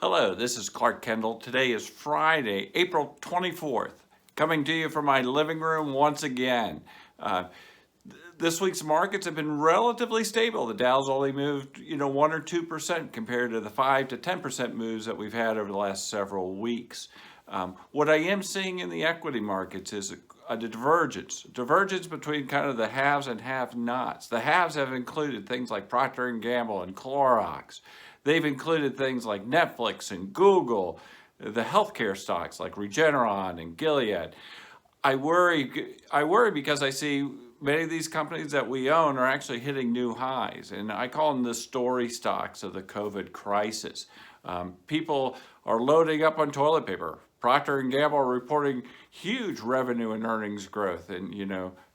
Hello, this is Clark Kendall. Today is Friday, April 24th. Coming to you from my living room once again. This week's markets have been relatively stable. The Dow's only moved, 1 or 2% compared to the 5 to 10% moves that we've had over the last several weeks. What I am seeing in the equity markets is a divergence between kind of the haves and have-nots. The haves have included things like Procter & Gamble and Clorox. They've included things like Netflix and Google, the healthcare stocks like Regeneron and Gilead. I worry because I see many of these companies that we own are actually hitting new highs, and I call them the story stocks of the COVID crisis. People are loading up on toilet paper. Procter & Gamble are reporting huge revenue and earnings growth, and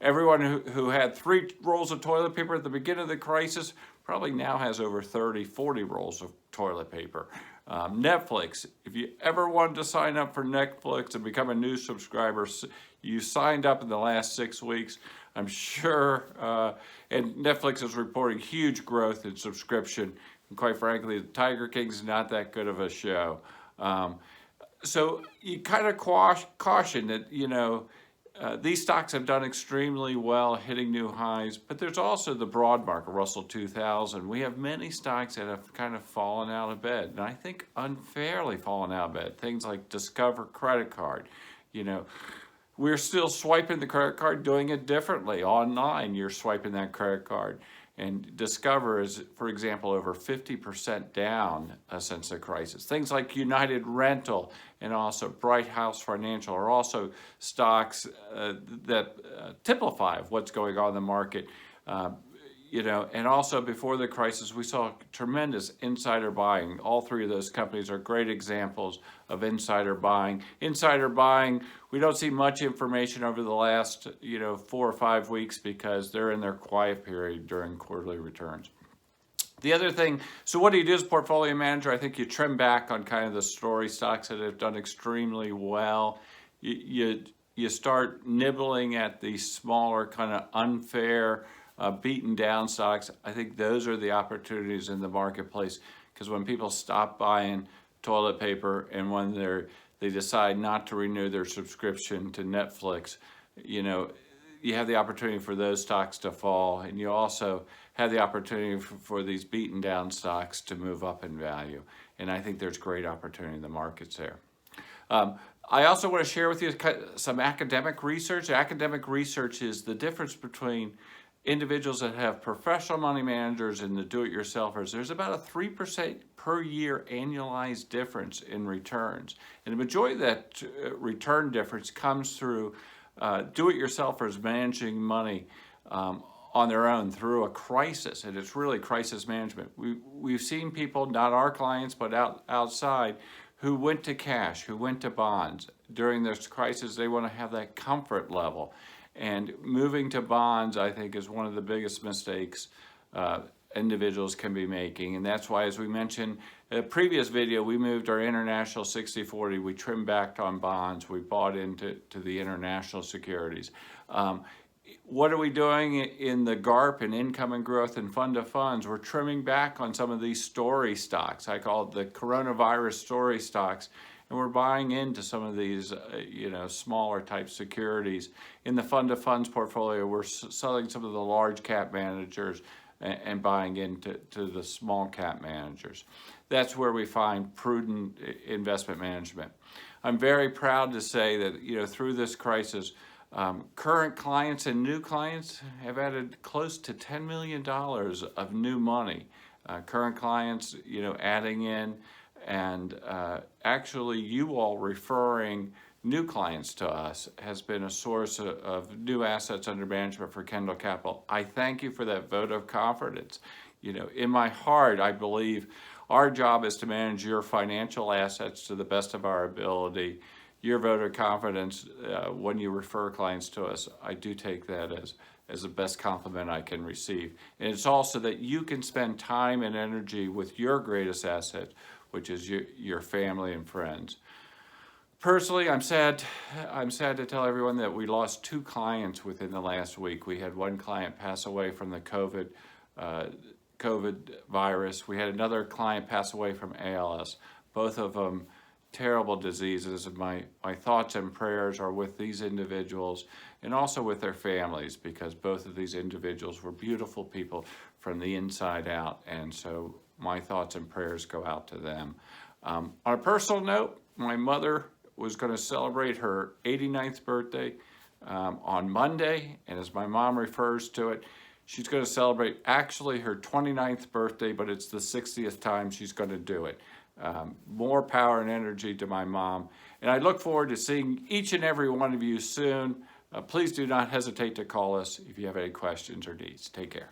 everyone who had 3 rolls of toilet paper at the beginning of the crisis probably now has over 30, 40 rolls of toilet paper. Netflix, if you ever wanted to sign up for Netflix and become a new subscriber, you signed up in the last 6 weeks, I'm sure, and Netflix is reporting huge growth in subscription. And quite frankly, Tiger King's not that good of a show. So you kind of caution that, these stocks have done extremely well, hitting new highs, but there's also the broad market, Russell 2000. We have many stocks that have kind of fallen out of bed, and I think unfairly fallen out of bed. Things like Discover credit card, we're still swiping the credit card, doing it differently. Online, you're swiping that credit card. And Discover is, for example, over 50% down since the crisis. Things like United Rental and also Bright House Financial are also stocks that typify what's going on in the market. And also before the crisis, we saw tremendous insider buying. All 3 of those companies are great examples of insider buying. Insider buying, we don't see much information over the last, 4 or 5 weeks because they're in their quiet period during quarterly returns. The other thing, so what do you do as a portfolio manager? I think you trim back on kind of the story stocks that have done extremely well. You start nibbling at the smaller, kind of unfair, beaten down stocks. I think those are the opportunities in the marketplace, because when people stop buying toilet paper and when they decide not to renew their subscription to Netflix, you have the opportunity for those stocks to fall, and you also have the opportunity for these beaten down stocks to move up in value. And I think there's great opportunity in the markets there. I also want to share with you some academic research. Academic research is the difference between individuals that have professional money managers and the do-it-yourselfers. There's about a 3% per year annualized difference in returns. And the majority of that return difference comes through do-it-yourselfers managing money on their own through a crisis, and it's really crisis management. We've seen people, not our clients, but outside, who went to cash, who went to bonds. During this crisis, they want to have that comfort level. And moving to bonds, I think, is one of the biggest mistakes individuals can be making. And that's why, as we mentioned in a previous video, we moved our international 60-40. We trimmed back on bonds. We bought into the international securities. What are we doing in the GARP and income and growth and fund of funds? We're trimming back on some of these story stocks. I call it the coronavirus story stocks. And we're buying into some of these, smaller type securities. In the fund of funds portfolio, we're selling some of the large cap managers and buying into the small cap managers. That's where we find prudent investment management. I'm very proud to say that, through this crisis, current clients and new clients have added close to $10 million of new money. Current clients, adding in, and actually you all referring new clients to us has been a source of new assets under management for Kendall Capital. I thank you for that vote of confidence. In my heart, I believe our job is to manage your financial assets to the best of our ability. Your vote of confidence when you refer clients to us, I do take that as the best compliment I can receive. And it's also that you can spend time and energy with your greatest asset, which is your family and friends. Personally, I'm sad to tell everyone that we lost 2 clients within the last week. We had one client pass away from the COVID virus. We had another client pass away from ALS. both of them terrible diseases, and my thoughts and prayers are with these individuals and also with their families, because both of these individuals were beautiful people from the inside out, and so my thoughts and prayers go out to them. On a personal note, my mother was going to celebrate her 89th birthday on Monday, and as my mom refers to it, she's going to celebrate actually her 29th birthday, but it's the 60th time she's going to do it. More power and energy to my mom. And I look forward to seeing each and every one of you soon. Please do not hesitate to call us if you have any questions or needs. Take care.